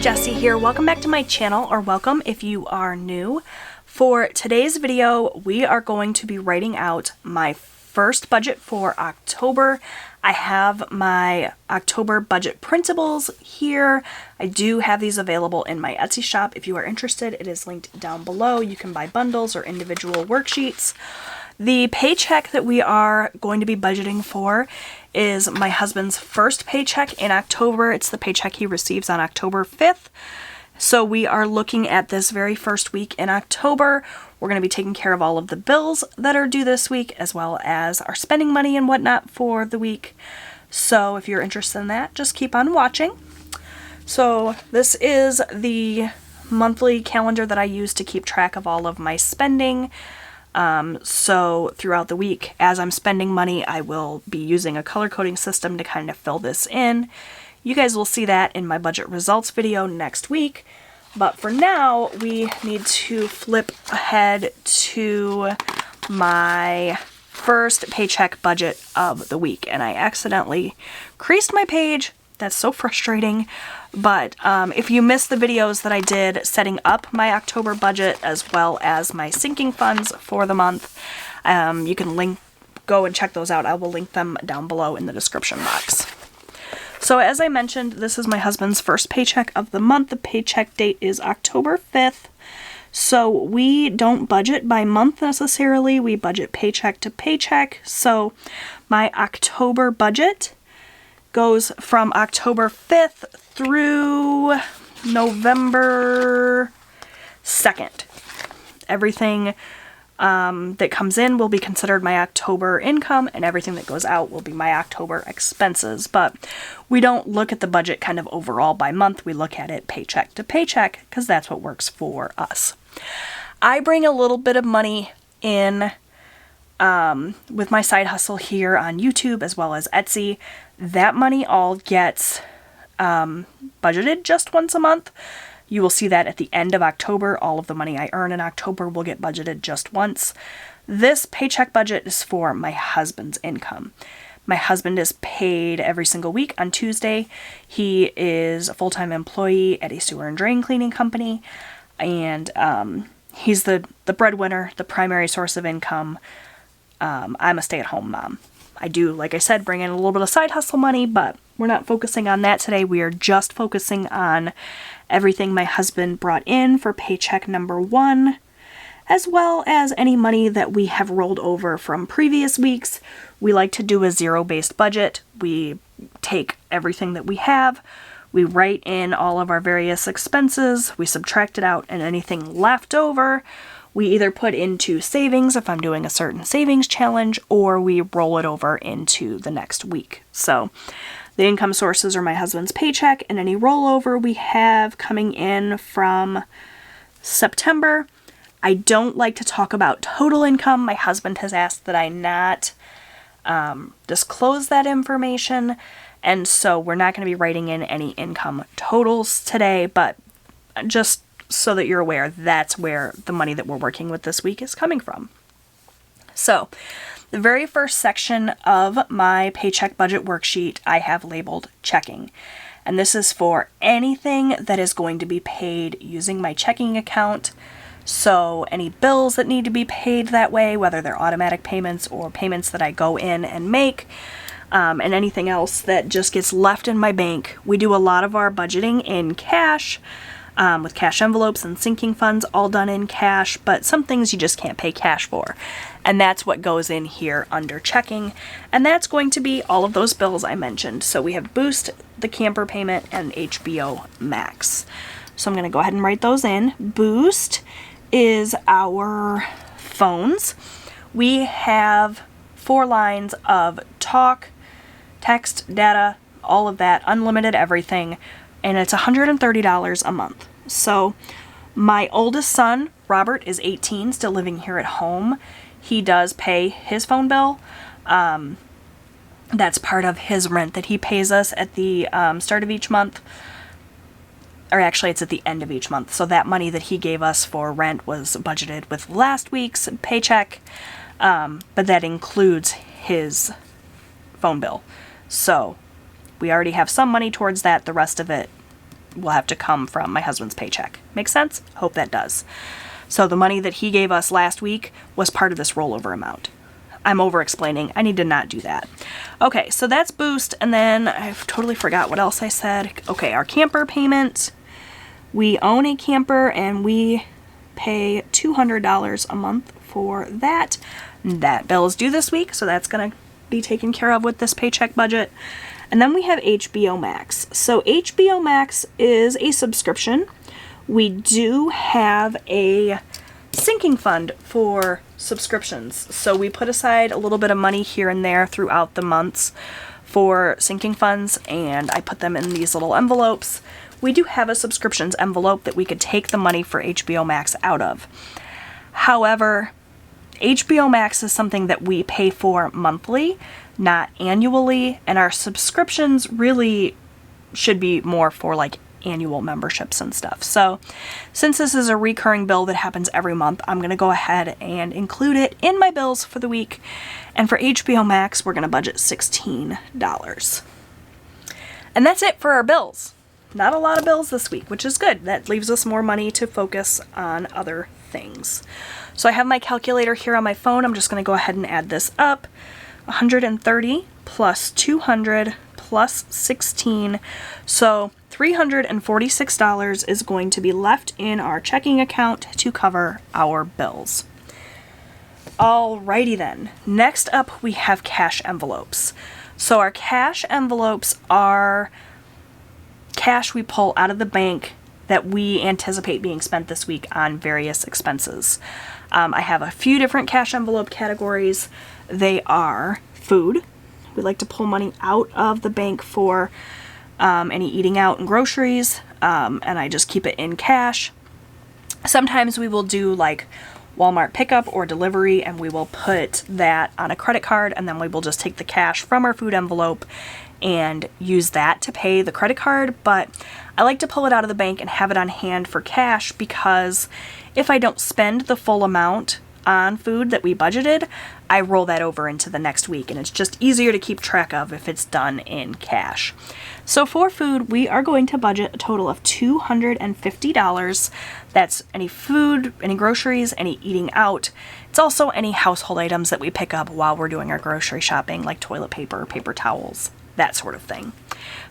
Jessie here. Welcome back to my channel, or welcome if you are new. For today's video, we are going to be writing out my first budget for October. I have my October budget printables here. I do have these available in my Etsy shop. If you are interested, it is linked down below. You can buy bundles or individual worksheets. The paycheck that we are going to be budgeting for is my husband's first paycheck in October. It's the paycheck he receives on October 5th. So we are looking at this very first week in October. We're going to be taking care of all of the bills that are due this week, as well as our spending money and whatnot for the week. So if you're interested in that, just keep on watching. So this is the monthly calendar that I use to keep track of all of my spending. So throughout the week, as I'm spending money, I will be using a color coding system to kind of fill this in. You guys will see that in my budget results video next week. But for now, we need to flip ahead to my first paycheck budget of the week. And I accidentally creased my page. That's so frustrating. But if you missed the videos that I did setting up my October budget as well as my sinking funds for the month, you can go and check those out. I will link them down below in the description box. So as I mentioned, this is my husband's first paycheck of the month. The paycheck date is October 5th. So we don't budget by month necessarily. We budget paycheck to paycheck. So my October budget goes from October 5th through November 2nd. Everything that comes in will be considered my October income, and everything that goes out will be my October expenses. But we don't look at the budget kind of overall by month. We look at it paycheck to paycheck because that's what works for us. I bring a little bit of money in with my side hustle here on YouTube as well as Etsy. That money all gets budgeted just once a month. You will see that at the end of October. All of the money I earn in October will get budgeted just once. This paycheck budget is for my husband's income. My husband is paid every single week on Tuesday. He is a full-time employee at a sewer and drain cleaning company, and he's the breadwinner, the primary source of income. I'm a stay-at-home mom. I do, like I said, bring in a little bit of side hustle money, but we're not focusing on that today. We are just focusing on everything my husband brought in for paycheck number 1, as well as any money that we have rolled over from previous weeks. We like to do a zero-based budget. We take everything that we have, we write in all of our various expenses, we subtract it out, and anything left over we either put into savings if I'm doing a certain savings challenge, or we roll it over into the next week. So the income sources are my husband's paycheck and any rollover we have coming in from September. I don't like to talk about total income. My husband has asked that I not disclose that information, and so we're not going to be writing in any income totals today, but just so that you're aware, that's where the money that we're working with this week is coming from. So the very first section of my paycheck budget worksheet I have labeled checking. And this is for anything that is going to be paid using my checking account. So any bills that need to be paid that way, whether they're automatic payments or payments that I go in and make, and anything else that just gets left in my bank. We do a lot of our budgeting in cash, with cash envelopes and sinking funds all done in cash, but some things you just can't pay cash for. And that's what goes in here under checking. And that's going to be all of those bills I mentioned. So we have Boost, the camper payment, and HBO Max. So I'm going to go ahead and write those in. Boost is our phones. We have 4 lines of talk, text, data, all of that, unlimited everything. And it's $130 a month. So my oldest son, Robert, is 18, still living here at home. He does pay his phone bill. That's part of his rent that he pays us at the start of each month. Or actually, it's at the end of each month. So that money that he gave us for rent was budgeted with last week's paycheck. But that includes his phone bill. So we already have some money towards that. The rest of it will have to come from my husband's paycheck. Make sense? Hope that does. So the money that he gave us last week was part of this rollover amount. I'm over-explaining. I need to not do that. Okay, so that's Boost, and then I've totally forgot what else I said. Okay, our camper payment. We own a camper, and we pay $200 a month for that. That bill is due this week, so that's going to be taken care of with this paycheck budget. And then we have HBO Max. So HBO Max is a subscription. We do have a sinking fund for subscriptions. So we put aside a little bit of money here and there throughout the months for sinking funds, and I put them in these little envelopes. We do have a subscriptions envelope that we could take the money for HBO Max out of. However, HBO Max is something that we pay for monthly, not annually, and our subscriptions really should be more for like annual memberships and stuff. So since this is a recurring bill that happens every month, I'm going to go ahead and include it in my bills for the week. And for HBO Max, we're going to budget $16. And that's it for our bills. Not a lot of bills this week, which is good. That leaves us more money to focus on other things. So I have my calculator here on my phone. I'm just going to go ahead and add this up. 130 plus 200 plus 16. So $346 is going to be left in our checking account to cover our bills. Alrighty then. Next up, we have cash envelopes. So our cash envelopes are cash we pull out of the bank that we anticipate being spent this week on various expenses. I have a few different cash envelope categories. They are food. We like to pull money out of the bank for any eating out and groceries, and I just keep it in cash. Sometimes we will do like Walmart pickup or delivery, and we will put that on a credit card, and then we will just take the cash from our food envelope and use that to pay the credit card. But I like to pull it out of the bank and have it on hand for cash, because if I don't spend the full amount on food that we budgeted, I roll that over into the next week, and it's just easier to keep track of if it's done in cash. So for food, we are going to budget a total of $250. That's any food, any groceries, any eating out. It's also any household items that we pick up while we're doing our grocery shopping, like toilet paper, paper towels, that sort of thing.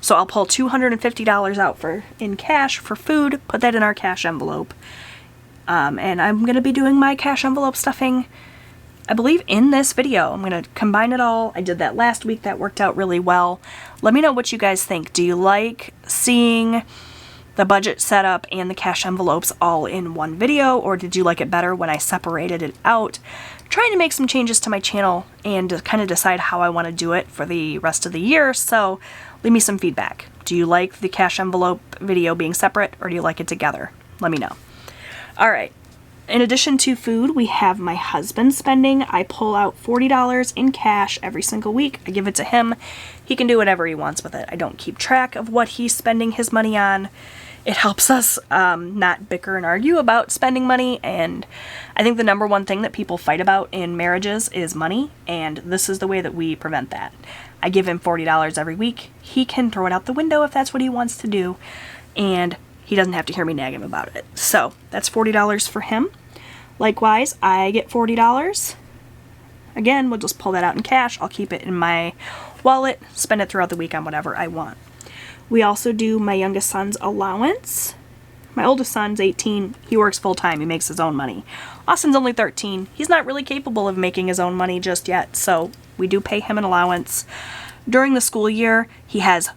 So I'll pull $250 out in cash for food, put that in our cash envelope. And I'm going to be doing my cash envelope stuffing, I believe, in this video. I'm going to combine it all. I did that last week. That worked out really well. Let me know what you guys think. Do you like seeing the budget setup and the cash envelopes all in one video, or did you like it better when I separated it out? I'm trying to make some changes to my channel and to kind of decide how I want to do it for the rest of the year, so leave me some feedback. Do you like the cash envelope video being separate, or do you like it together? Let me know. Alright, in addition to food, we have my husband spending. I pull out $40 in cash every single week. I give it to him. He can do whatever he wants with it. I don't keep track of what he's spending his money on. It helps us not bicker and argue about spending money, and I think the number one thing that people fight about in marriages is money, and this is the way that we prevent that. I give him $40 every week. He can throw it out the window if that's what he wants to do, and he doesn't have to hear me nag him about it. So that's $40 for him. Likewise, I get $40. Again, we'll just pull that out in cash. I'll keep it in my wallet, spend it throughout the week on whatever I want. We also do my youngest son's allowance. My oldest son's 18. He works full-time. He makes his own money. Austin's only 13. He's not really capable of making his own money just yet, so we do pay him an allowance. During the school year, he has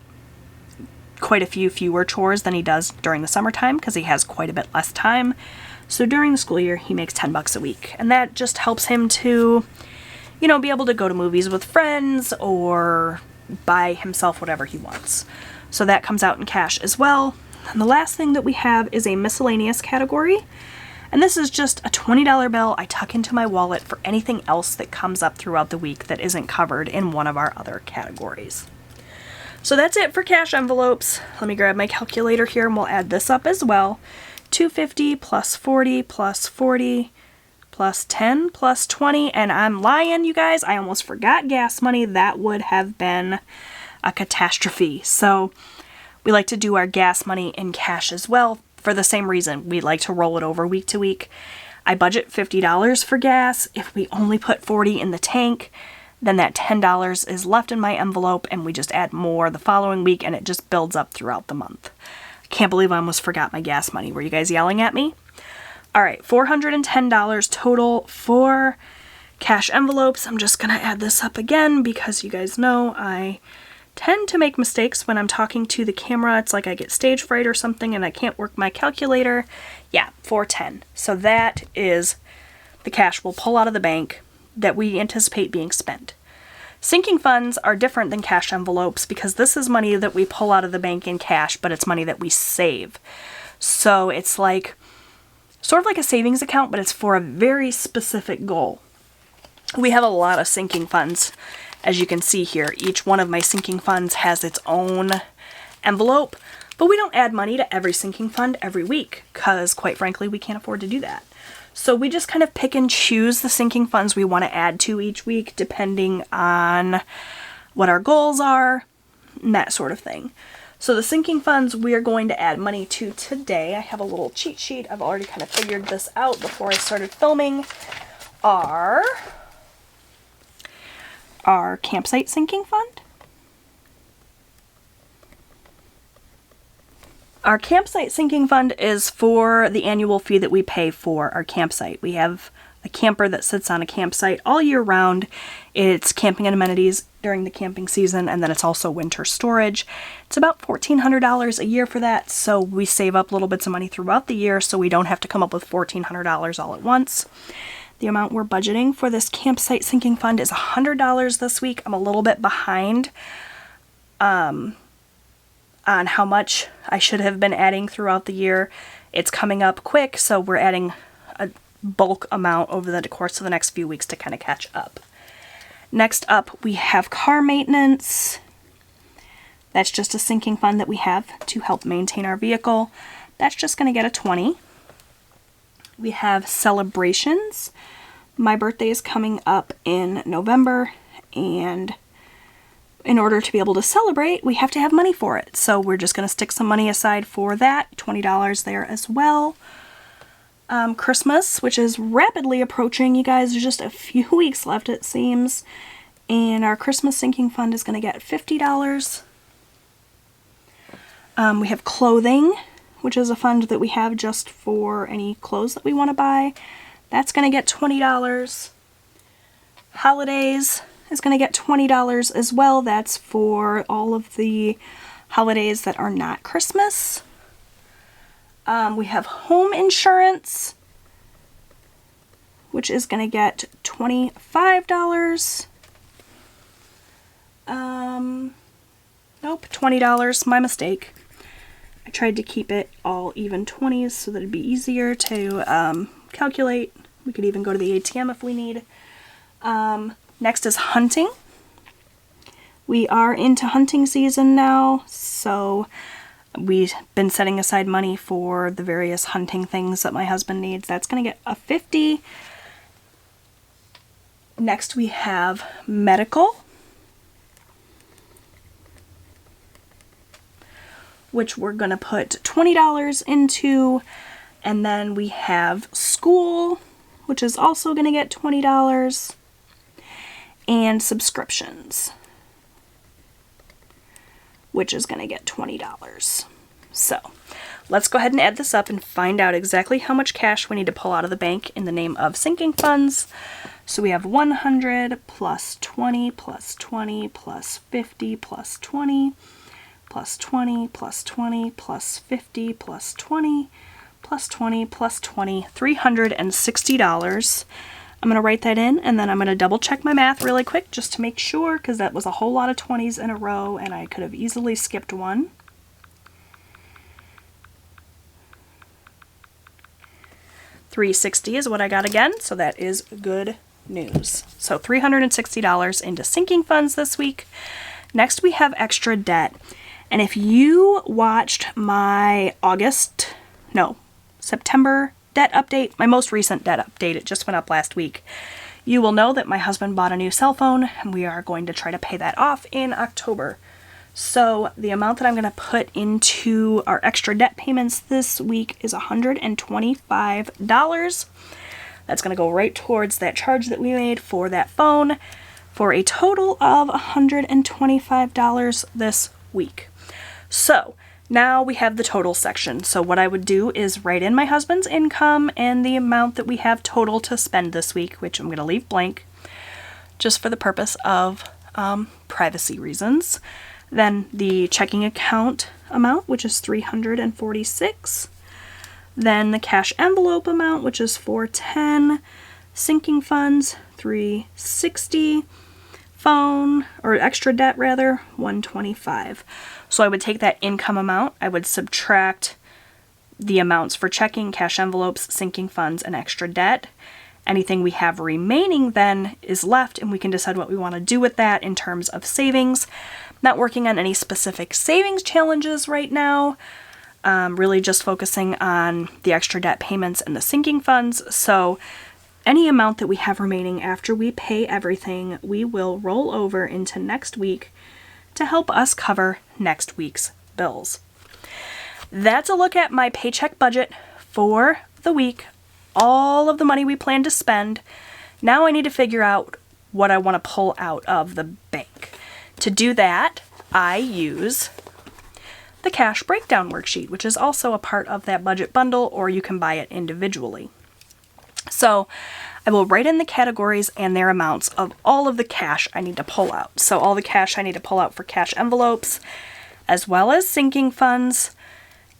quite a few fewer chores than he does during the summertime, because he has quite a bit less time. So during the school year, he makes $10 a week, and that just helps him to, you know, be able to go to movies with friends or buy himself whatever he wants. So that comes out in cash as well. And the last thing that we have is a miscellaneous category, and this is just a $20 bill I tuck into my wallet for anything else that comes up throughout the week that isn't covered in one of our other categories. So that's it for cash envelopes. Let me grab my calculator here and we'll add this up as well. 250 plus 40 plus 40 plus 10 plus 20, and I'm lying, you guys. I almost forgot gas money. That would have been a catastrophe. So We like to do our gas money in cash as well for the same reason. We like to roll it over week to week. I budget $50 for gas. If we only put $40 in the tank, then that $10 is left in my envelope and we just add more the following week and it just builds up throughout the month. I can't believe I almost forgot my gas money. Were you guys yelling at me? All right, $410 total for cash envelopes. I'm just gonna add this up again because you guys know I tend to make mistakes when I'm talking to the camera. It's like I get stage fright or something and I can't work my calculator. Yeah, 410. So that is the cash we'll pull out of the bank that we anticipate being spent. Sinking funds are different than cash envelopes because this is money that we pull out of the bank in cash, but it's money that we save. So it's like sort of like a savings account, but it's for a very specific goal. We have a lot of sinking funds. As you can see here, each one of my sinking funds has its own envelope, but we don't add money to every sinking fund every week because, quite frankly, we can't afford to do that. So we just kind of pick and choose the sinking funds we want to add to each week depending on what our goals are and that sort of thing. So the sinking funds we are going to add money to today, I have a little cheat sheet. I've already kind of figured this out before I started filming, are our campsite sinking fund. Our campsite sinking fund is for the annual fee that we pay for our campsite. We have a camper that sits on a campsite all year round. It's camping and amenities during the camping season, and then it's also winter storage. It's about $1,400 a year for that, so we save up little bits of money throughout the year so we don't have to come up with $1,400 all at once. The amount we're budgeting for this campsite sinking fund is $100 this week. I'm a little bit behind on how much I should have been adding throughout the year. It's coming up quick, so we're adding a bulk amount over the course of the next few weeks to kind of catch up. Next up, we have car maintenance. That's just a sinking fund that we have to help maintain our vehicle. That's just going to get a 20. We have celebrations. My birthday is coming up in November, and in order to be able to celebrate, we have to have money for it. So we're just going to stick some money aside for that, $20 there as well. Christmas, which is rapidly approaching. You guys, there's just a few weeks left, it seems. And our Christmas sinking fund is going to get $50. We have clothing, which is a fund that we have just for any clothes that we want to buy. That's going to get $20. Holidays is going to get $20 as well. That's for all of the holidays that are not Christmas. We have home insurance, which is going to get $25. Nope, $20. My mistake. I tried to keep it all even 20s so that it'd be easier to calculate. We could even go to the ATM if we need. Next is hunting. We are into hunting season now, so we've been setting aside money for the various hunting things that my husband needs. That's going to get a 50. Next we have medical, which we're going to put $20 into. And then we have school, which is also going to get $20. And subscriptions, which is going to get $20. So let's go ahead and add this up and find out exactly how much cash we need to pull out of the bank in the name of sinking funds. So we have 100 plus 20 plus 20 plus 50 plus 20 plus 20 plus 20 plus 50 plus 20 plus 20 plus 20, $360. I'm going to write that in, and then I'm going to double check my math really quick just to make sure, because that was a whole lot of 20s in a row and I could have easily skipped one. $360 is what I got again, so that is good news. So $360 into sinking funds this week. Next we have extra debt. And if you watched my September debt update, my most recent debt update, it just went up last week, you will know that my husband bought a new cell phone and we are going to try to pay that off in October. So the amount that I'm going to put into our extra debt payments this week is $125. That's going to go right towards that charge that we made for that phone, for a total of $125 this week. So now we have the total section. So what I would do is write in my husband's income and the amount that we have total to spend this week, which I'm going to leave blank just for the purpose of privacy reasons. Then the checking account amount, which is $346. Then the cash envelope amount, which is $410. Sinking funds, $360. Phone, or extra debt rather, $125. So I would take that income amount, I would subtract the amounts for checking, cash envelopes, sinking funds, and extra debt. Anything we have remaining then is left, and we can decide what we want to do with that in terms of savings. Not working on any specific savings challenges right now. Really just focusing on the extra debt payments and the sinking funds. So any amount that we have remaining after we pay everything, we will roll over into next week to help us cover next week's bills. That's a look at my paycheck budget for the week. All of the money we plan to spend. Now I need to figure out what I want to pull out of the bank. To do that, I use the cash breakdown worksheet, which is also a part of that budget bundle, or you can buy it individually. So I will write in the categories and their amounts of all of the cash I need to pull out. So all the cash I need to pull out for cash envelopes, as well as sinking funds.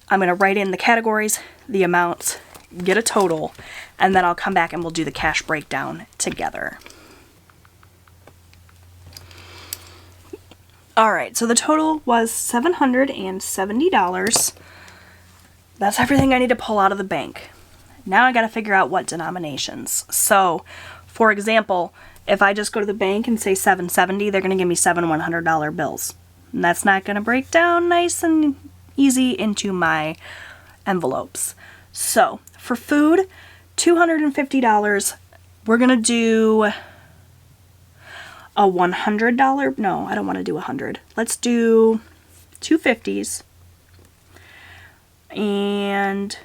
I'm going to write in the categories, the amounts, get a total, and then I'll come back and we'll do the cash breakdown together. Alright, so the total was $770. That's everything I need to pull out of the bank. Now I gotta figure out what denominations. So, for example, if I just go to the bank and say $770, they're gonna give me 7 $100 bills. And that's not gonna break down nice and easy into my envelopes. So, for food, $250, we're gonna do a $100, no, I don't want to do 100. Let's do 250s. And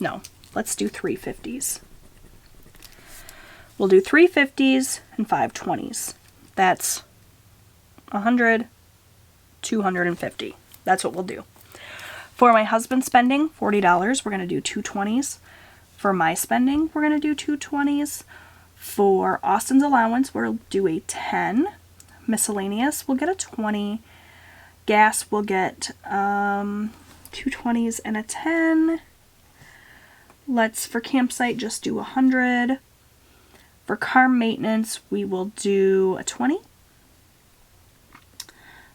no, let's do 350s. We'll do 350s and 520s. That's 100, 250. That's what we'll do. For my husband's spending, $40, we're going to do 220s. For my spending, we're going to do 220s. For Austin's allowance, we'll do a 10. Miscellaneous, we'll get a 20. Gas, we'll get 220s and a 10. Let's, for campsite, just do 100. For car maintenance, we will do a 20.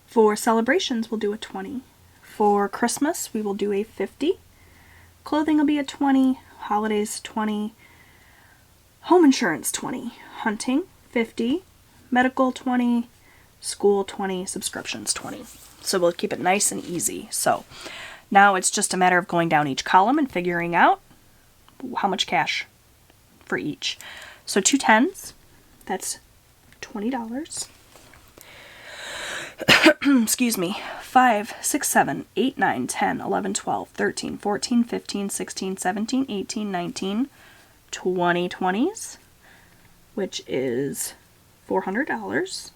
For celebrations, we'll do a 20. For Christmas, we will do a 50. Clothing will be a 20. Holidays, 20. Home insurance, 20. Hunting, 50. Medical, 20. School, 20. Subscriptions, 20. So we'll keep it nice and easy. So now it's just a matter of going down each column and figuring out how much cash for each. So 2 10s, that's $20. Excuse me. 5, 6, 7, 8, 9, 10, 11, 12, 13, 14, 15, 16, 17, 18, 19, 20 20s, which is $400,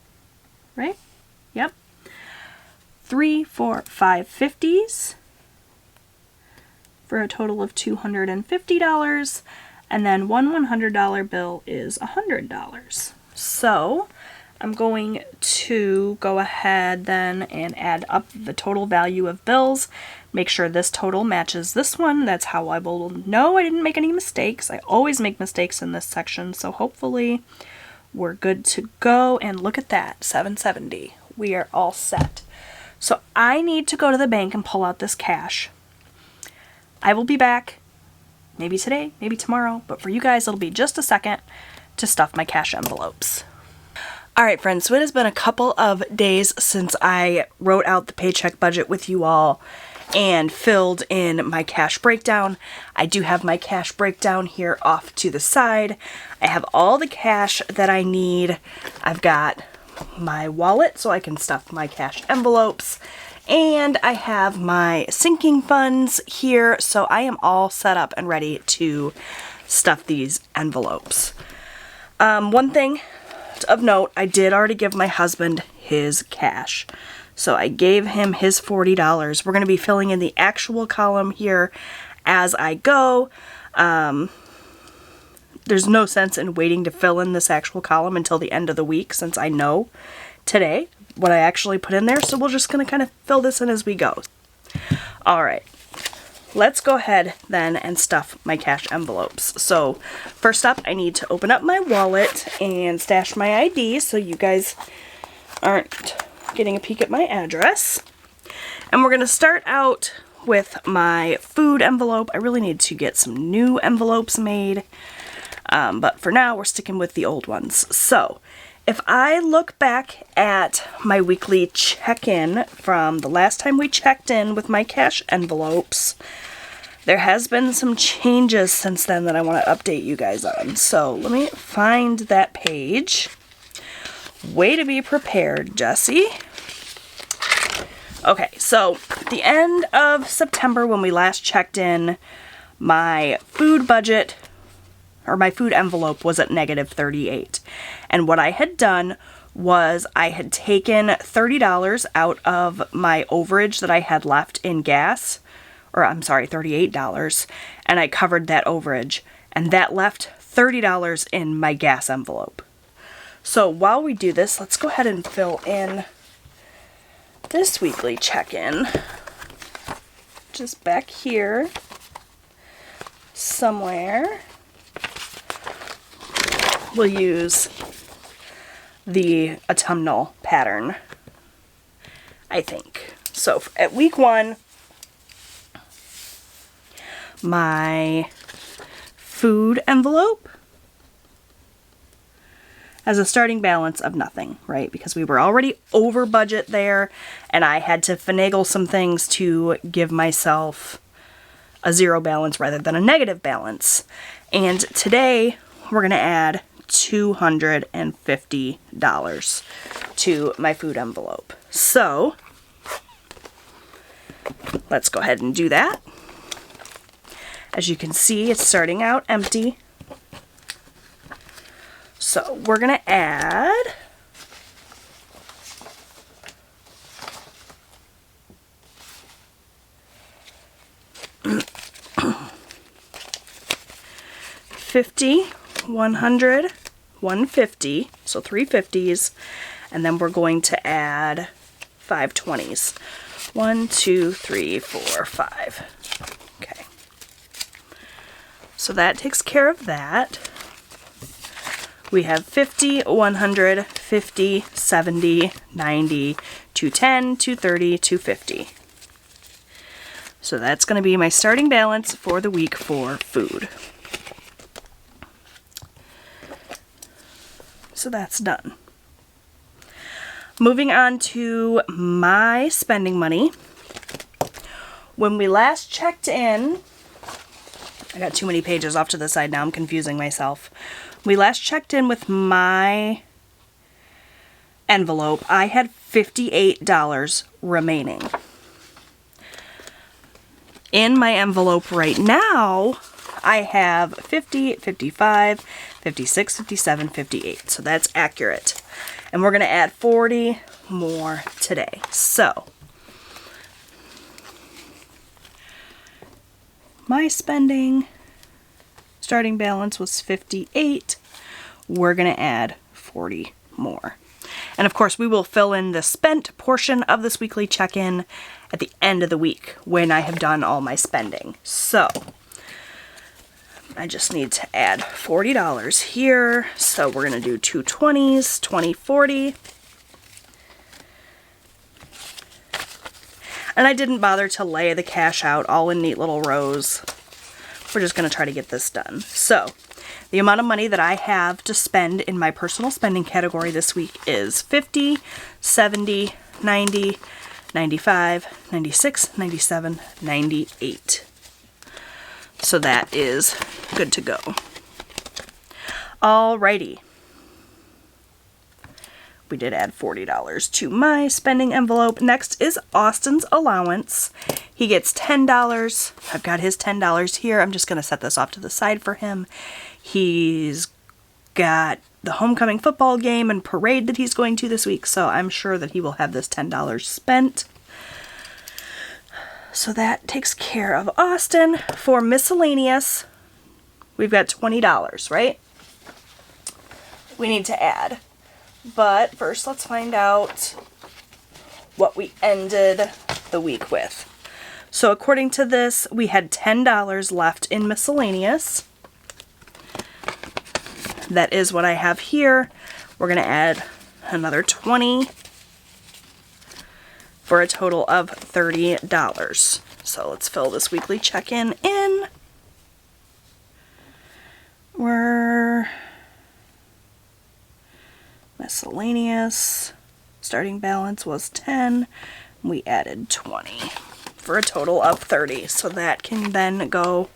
right? Yep. 3, 4, 5 50s for a total of $250, and then one $100 bill is $100. So I'm going to go ahead then and add up the total value of bills. Make sure this total matches this one. That's how I will know I didn't make any mistakes. I always make mistakes in this section, so hopefully we're good to go. And look at that, $770. We are all set. So I need to go to the bank and pull out this cash. I will be back, maybe today, maybe tomorrow, but for you guys it'll be just a second to stuff my cash envelopes. Alright friends, so it has been a couple of days since I wrote out the paycheck budget with you all and filled in my cash breakdown. I do have my cash breakdown here off to the side. I have all the cash that I need. I've got my wallet so I can stuff my cash envelopes. And I have my sinking funds here, so I am all set up and ready to stuff these envelopes. One thing of note, I did already give my husband his cash. So I gave him his $40. We're going to be filling in the actual column here as I go. There's no sense in waiting to fill in this actual column until the end of the week, since I know today what I actually put in there. So we're just going to kind of fill this in as we go. All right. Let's go ahead then and stuff my cash envelopes. So first up, I need to open up my wallet and stash my ID so you guys aren't getting a peek at my address. And we're going to start out with my food envelope. I really need to get some new envelopes made, but for now we're sticking with the old ones. So if I look back at my weekly check-in from the last time we checked in with my cash envelopes, there has been some changes since then that I want to update you guys on. So let me find that page. Way to be prepared, Jessie. Okay, so at the end of September when we last checked in, my food budget, or my food envelope, was at -38. And what I had done was I had taken $30 out of my overage that I had left in gas, or I'm sorry, $38, and I covered that overage, and that left $30 in my gas envelope. So while we do this, let's go ahead and fill in this weekly check-in. Just back here somewhere. We'll use the autumnal pattern, I think. So at week 1, my food envelope has a starting balance of nothing, right? Because we were already over budget there, and I had to finagle some things to give myself a zero balance rather than a negative balance. And today we're going to add $250 to my food envelope. So let's go ahead and do that. As you can see, it's starting out empty. So we're going to add $50, $100, $150, so 3 50s, and then we're going to add 5 20s. 1, 2, 3, 4, 5. Okay. So that takes care of that. We have 50, 100, 50, 70, 90, 210, 230, 250. So that's going to be my starting balance for the week for food. So that's done. Moving on to my spending money. When we last checked in, I got too many pages off to the side now, I'm confusing myself. We last checked in with my envelope. I had $58 remaining. In my envelope right now, I have 50, 55, 56, 57, 58. So that's accurate. And we're going to add 40 more today. So my spending starting balance was 58. We're going to add 40 more. And of course, we will fill in the spent portion of this weekly check-in at the end of the week when I have done all my spending. So I just need to add $40 here. So we're going to do 2 20s, 20, 40. And I didn't bother to lay the cash out all in neat little rows. We're just going to try to get this done. So the amount of money that I have to spend in my personal spending category this week is 50, 70, 90, 95, 96, 97, 98. So that is good to go. Alrighty. We did add $40 to my spending envelope. Next is Austin's allowance. He gets $10. I've got his $10 here. I'm just going to set this off to the side for him. He's got the homecoming football game and parade that he's going to this week, so I'm sure that he will have this $10 spent. So that takes care of Austin. For miscellaneous, we've got $20, right? We need to add. But first, let's find out what we ended the week with. So according to this, we had $10 left in miscellaneous. That is what I have here. We're going to add another $20 for a total of $30. So let's fill this weekly check-in in. We're miscellaneous. Starting balance was 10. We added 20 for a total of 30. So that can then go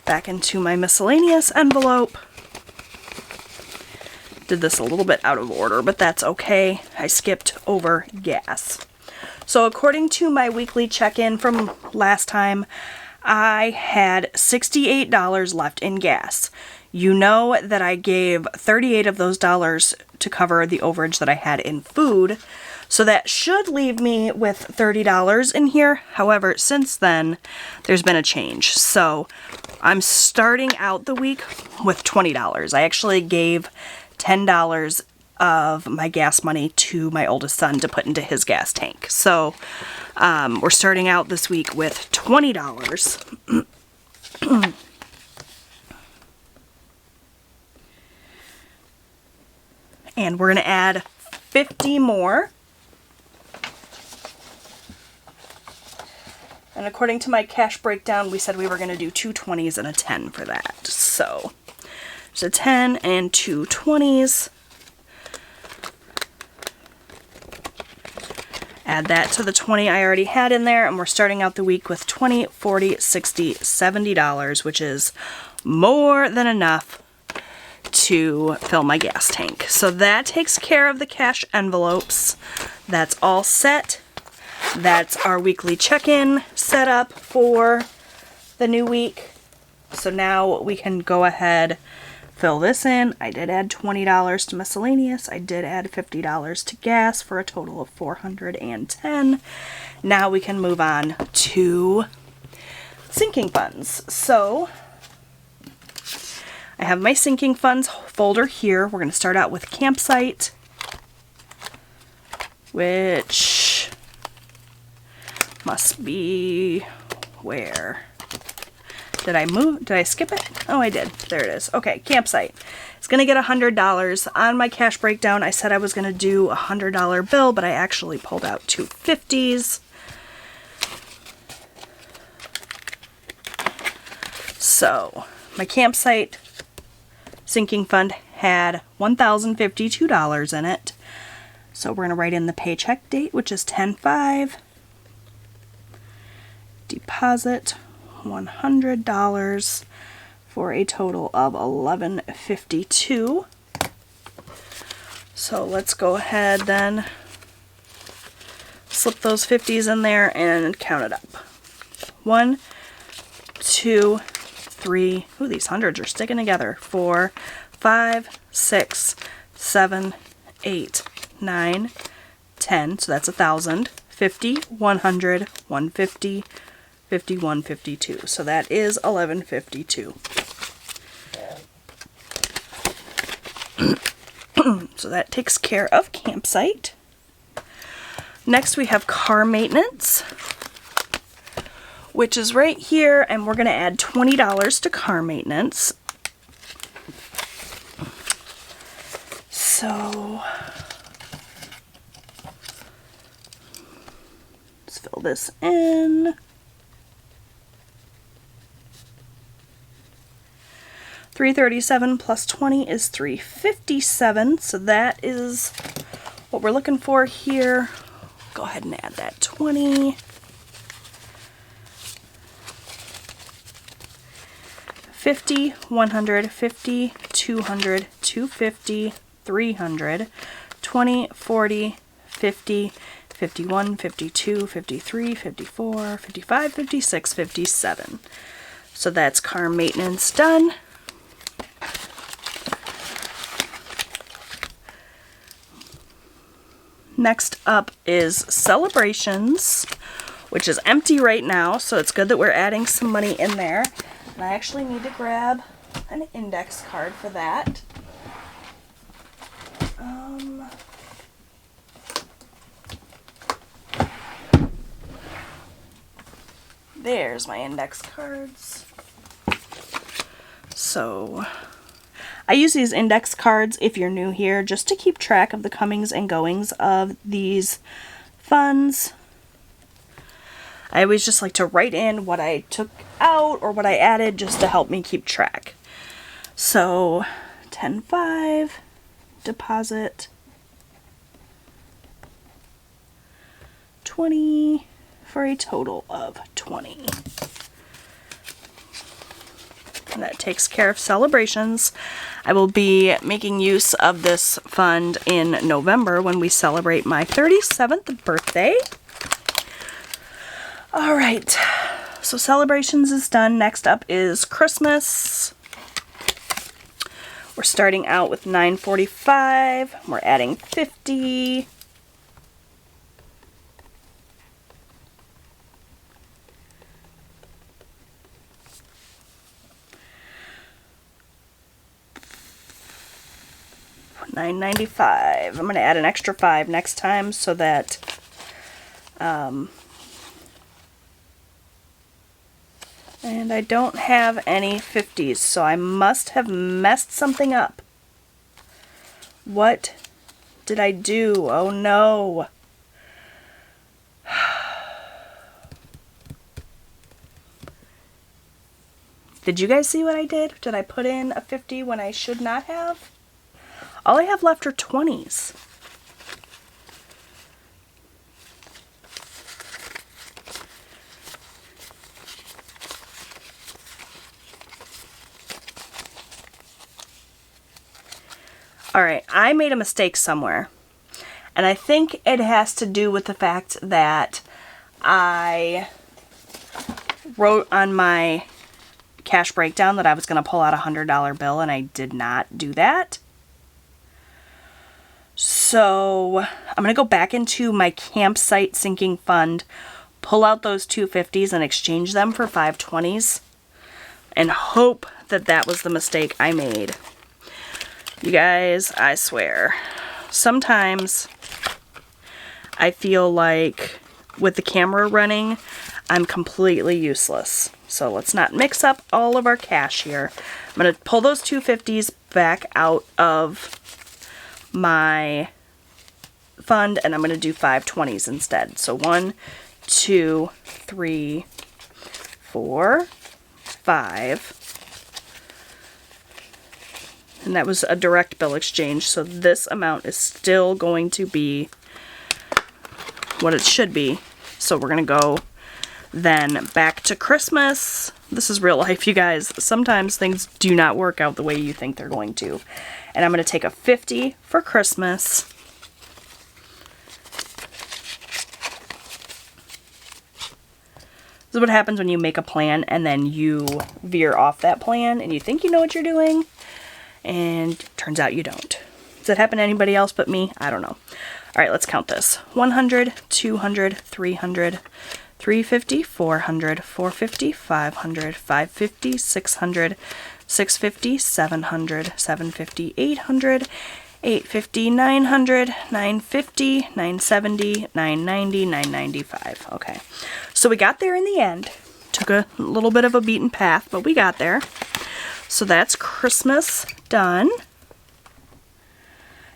back into my miscellaneous envelope. Did this a little bit out of order, but that's okay. I skipped over gas. So according to my weekly check-in from last time, I had $68 left in gas. You know that I gave 38 of those dollars to cover the overage that I had in food, so that should leave me with $30 in here. However, since then, there's been a change. So I'm starting out the week with $20. I actually gave $10 of my gas money to my oldest son to put into his gas tank. So we're starting out this week with $20. And we're going to add 50 more. And according to my cash breakdown, we said we were going to do 2 20s and a 10 for that. So there's a 10 and 2 20s. Add that to the 20 I already had in there, and we're starting out the week with $20, $40, $60, $70, which is more than enough to fill my gas tank. So that takes care of the cash envelopes. That's all set. That's our weekly check-in set up for the new week. So now we can go ahead, fill this in. I did add $20 to miscellaneous. I did add $50 to gas for a total of $410. Now we can move on to sinking funds. So I have my sinking funds folder here. We're going to start out with campsite, which must be where? Did I move? Did I skip it? Oh, I did. There it is. Okay, campsite. It's going to get $100. On my cash breakdown, I said I was going to do a $100 bill, but I actually pulled out 2 50s. So, my campsite sinking fund had $1,052 in it. So we're going to write in the paycheck date, which is 10/5. Deposit $100 for a total of $1,152. So let's go ahead then, slip those 50s in there and count it up. 1, 2, 3, ooh, these hundreds are sticking together. 4, 5, 6, 7, 8, 9, 10, so that's 1,000, 50, 100, 150, 51, 52. So that is 1152. So that takes care of campsite. Next we have car maintenance, which is right here, and we're going to add $20 to car maintenance. So let's fill this in. $337 plus 20 is $357, so that is what we're looking for here. Go ahead and add that 20. 50, 150, 200, 250, 300, 20, 40, 50, 51, 52, 53, 54, 55, 56, 57. So that's car maintenance done. Next up is celebrations, which is empty right now, so it's good that we're adding some money in there. And I actually need to grab an index card for that. There's my index cards. So I use these index cards, if you're new here, just to keep track of the comings and goings of these funds. I always just like to write in what I took out or what I added just to help me keep track. So 10-5, deposit 20 for a total of 20. And that takes care of celebrations. I will be making use of this fund in November when we celebrate my 37th birthday. All right, so celebrations is done. Next up is Christmas. We're starting out with $9.45. We're adding 50. $9.95. I'm going to add an extra 5 next time so that and I don't have any 50s, so I must have messed something up. What did I do? Oh no. Did you guys see what I did? Did I put in a 50 when I should not have? All I have left are 20s. Alright, I made a mistake somewhere. And I think it has to do with the fact that I wrote on my cash breakdown that I was going to pull out a $100 bill, and I did not do that. So I'm going to go back into my campsite sinking fund, pull out those 250s and exchange them for 520s, and hope that that was the mistake I made. You guys, I swear, sometimes I feel like with the camera running, I'm completely useless. So let's not mix up all of our cash here. I'm going to pull those 250s back out of my fund, and I'm going to do 520s instead. So 1, 2, 3, 4, 5. And that was a direct bill exchange, so this amount is still going to be what it should be. So we're going to go then back to Christmas. This is real life, you guys. Sometimes things do not work out the way you think they're going to. And I'm going to take a 50 for Christmas. This is what happens when you make a plan and then you veer off that plan and you think you know what you're doing, and turns out you don't. Does that happen to anybody else but me? I don't know. All right, let's count this. 100, 200, 300, 350, 400, 450, 500, 550, 600, 650, 700, 750, 800, 850, 900, 950, 970, 990, 995. Okay, so we got there in the end. Took a little bit of a beaten path, but we got there. So that's Christmas done.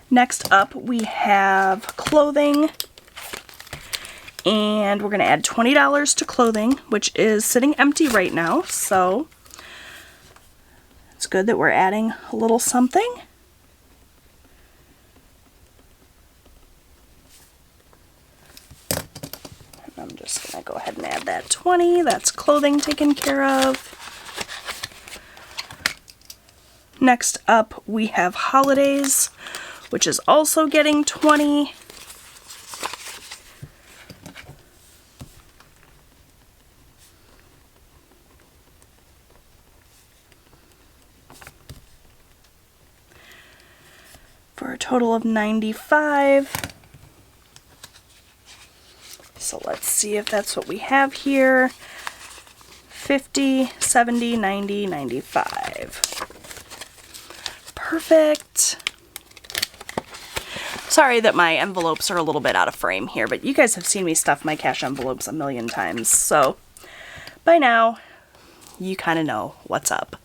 Next up, we have clothing. And we're going to add $20 to clothing, which is sitting empty right now. So it's good that we're adding a little something. And I'm just going to go ahead and add that 20. That's clothing taken care of. Next up, we have holidays, which is also getting 20. For a total of 95. So let's see if that's what we have here. 50, 70, 90, 95. Perfect. Sorry that my envelopes are a little bit out of frame here, but you guys have seen me stuff my cash envelopes a million times, so by now you kind of know what's up.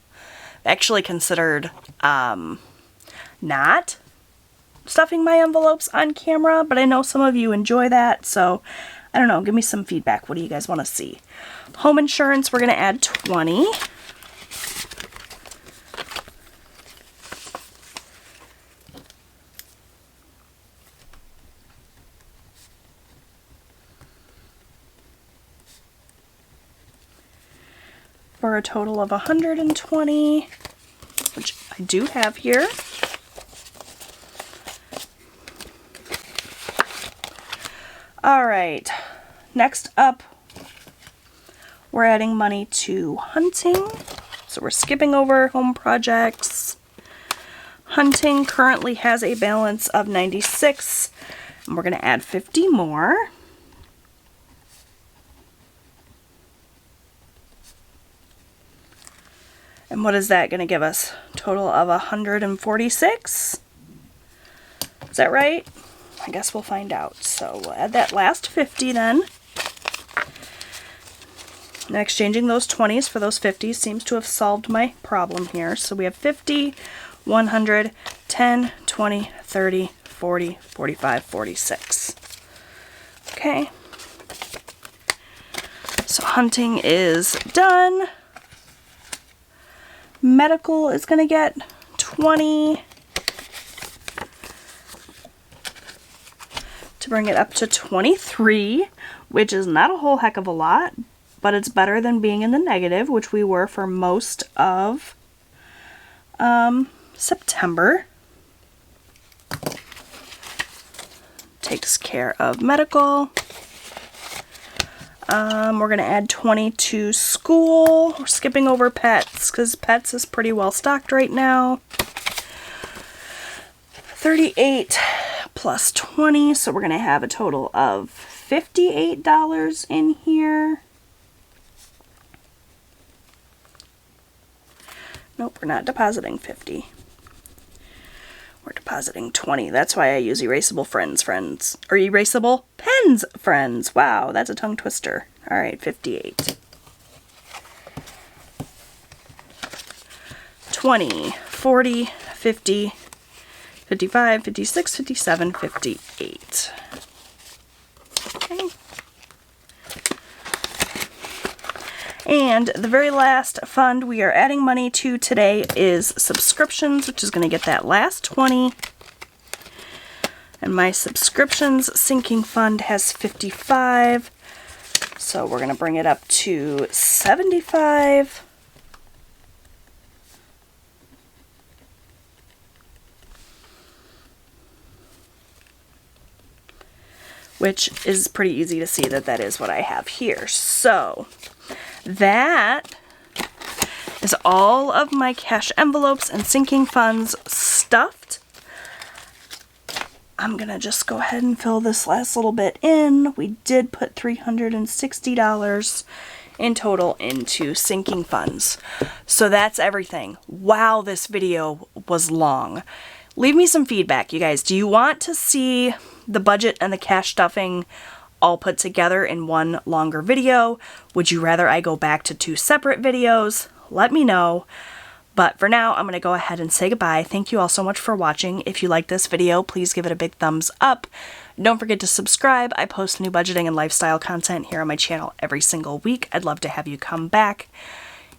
Actually considered not stuffing my envelopes on camera, but I know some of you enjoy that, so I don't know, give me some feedback. What do you guys want to see? Home insurance, we're going to add 20. For a total of 120, which I do have here. All right, next up, we're adding money to hunting. So we're skipping over home projects. Hunting currently has a balance of 96, and we're going to add 50 more. And what is that going to give us? Total of 146. Is that right? I guess we'll find out. So we'll add that last 50 then. And exchanging those 20s for those 50s seems to have solved my problem here. So we have 50, 100, 10, 20, 30, 40, 45, 46. Okay. So hunting is done. Medical is going to get 20. To bring it up to 23, which is not a whole heck of a lot, but it's better than being in the negative, which we were for most of September. Takes care of medical. We're going to add 20 to school. We're skipping over pets because pets is pretty well stocked right now. 38 plus 20, so we're going to have a total of $58 in here. Nope, we're not depositing 50. We're depositing 20. That's why I use Eraseable friends, or Eraseable pens, friends. Wow, that's a tongue twister. All right, 58. 20, 40, 50, 55, 56, 57, 58. Okay. And the very last fund we are adding money to today is subscriptions, which is going to get that last 20. And my subscriptions sinking fund has 55. So we're going to bring it up to 75. Which is pretty easy to see that that is what I have here. So that is all of my cash envelopes and sinking funds stuffed. I'm gonna just go ahead and fill this last little bit in. We did put $360 in total into sinking funds. So that's everything. Wow, this video was long. Leave me some feedback, you guys. Do you want to see the budget and the cash stuffing all put together in one longer video? Would you rather I go back to 2 separate videos? Let me know. But for now, I'm going to go ahead and say goodbye. Thank you all so much for watching. If you like this video, please give it a big thumbs up. Don't forget to subscribe. I post new budgeting and lifestyle content here on my channel every single week. I'd love to have you come back.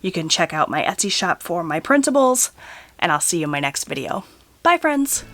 You can check out my Etsy shop for my printables, and I'll see you in my next video. Bye, friends!